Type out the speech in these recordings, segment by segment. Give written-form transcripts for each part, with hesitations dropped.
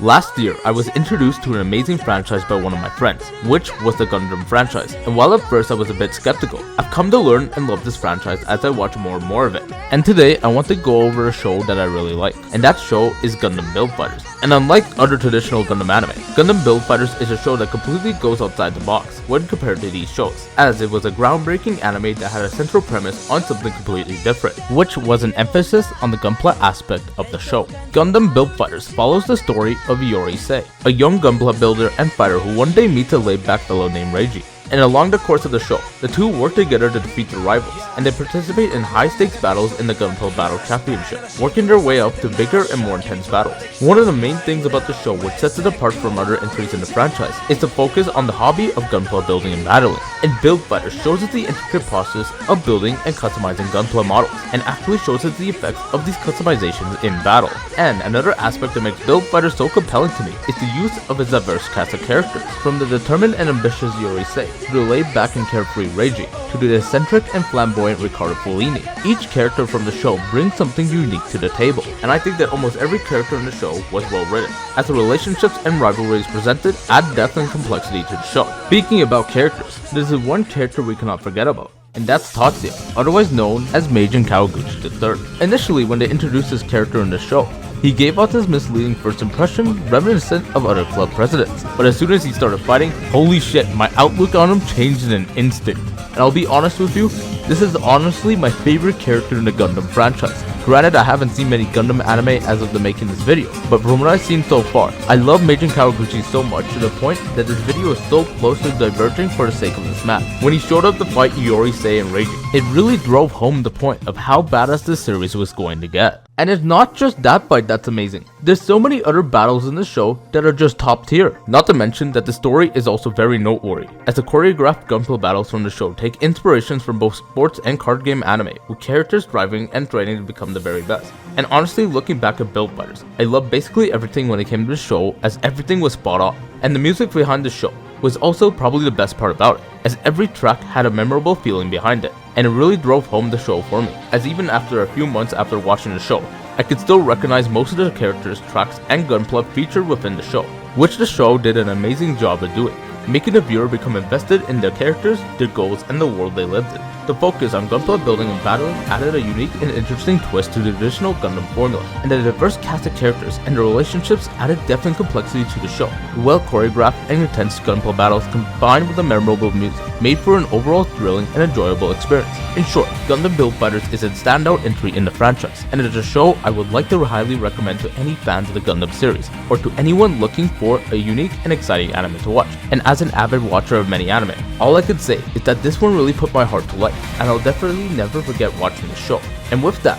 Last year, I was introduced to an amazing franchise by one of my friends, which was the Gundam franchise, and while at first I was a bit skeptical, I've come to learn and love this franchise as I watch more and more of it. And today, I want to go over a show that I really like, and that show is Gundam Build Fighters. And unlike other traditional Gundam anime, Gundam Build Fighters is a show that completely goes outside the box when compared to these shows, as it was a groundbreaking anime that had a central premise on something completely different, which was an emphasis on the gunpla aspect of the show. Gundam Build Fighters follows the story of Ise, a young gunpla builder and fighter who one day meets a laid-back fellow named Reiji. And along the course of the show, the two work together to defeat their rivals, and they participate in high-stakes battles in the Gunpla Battle Championship, working their way up to bigger and more intense battles. One of the main things about the show which sets it apart from other entries in the franchise is the focus on the hobby of gunpla building and battling, and Build Fighters shows us the intricate process of building and customizing gunpla models, and actually shows us the effects of these customizations in battle. And another aspect that makes Build Fighters so compelling to me is the use of its diverse cast of characters, from the determined and ambitious Ise, to the laid-back and carefree Reiji, to the eccentric and flamboyant Riccardo Follini. Each character from the show brings something unique to the table, and I think that almost every character in the show was well written, as the relationships and rivalries presented add depth and complexity to the show. Speaking about characters, this is one character we cannot forget about, and that's Tatsuya, otherwise known as Meijin Kawaguchi III. Initially, when they introduced this character in the show, he gave out this misleading first impression reminiscent of other club presidents, but as soon as he started fighting, holy shit, my outlook on him changed in an instant. And I'll be honest with you, this is honestly my favorite character in the Gundam franchise. Granted, I haven't seen many Gundam anime as of the making this video, but from what I've seen so far, I love Meijin Kawaguchi so much to the point that this video is so close to diverging for the sake of this map. When he showed up to fight Ise and Reiji, it really drove home the point of how badass this series was going to get. And it's not just that fight that's amazing. There's so many other battles in the show that are just top tier. Not to mention that the story is also very noteworthy, as the choreographed gunpla battles from the show take inspirations from both sports and card game anime, with characters striving and training to become the very best. And honestly, looking back at Build Fighters, I love basically everything when it came to the show, as everything was spot on. And the music behind the show was also probably the best part about it, as every track had a memorable feeling behind it, and it really drove home the show for me, as even after a few months after watching the show, I could still recognize most of the characters, tracks, and gunpla featured within the show, which the show did an amazing job of doing, making the viewer become invested in their characters, their goals, and the world they lived in. The focus on gunpla building and battling added a unique and interesting twist to the traditional Gundam formula, and the diverse cast of characters and their relationships added depth and complexity to the show. Well choreographed and intense gunpla battles combined with a memorable music made for an overall thrilling and enjoyable experience. In short, Gundam Build Fighters is a standout entry in the franchise, and it is a show I would like to highly recommend to any fans of the Gundam series, or to anyone looking for a unique and exciting anime to watch. And as an avid watcher of many anime, all I could say is that this one really put my heart to life, and I'll definitely never forget watching the show. And with that,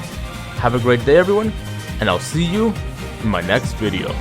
have a great day everyone, and I'll see you in my next video.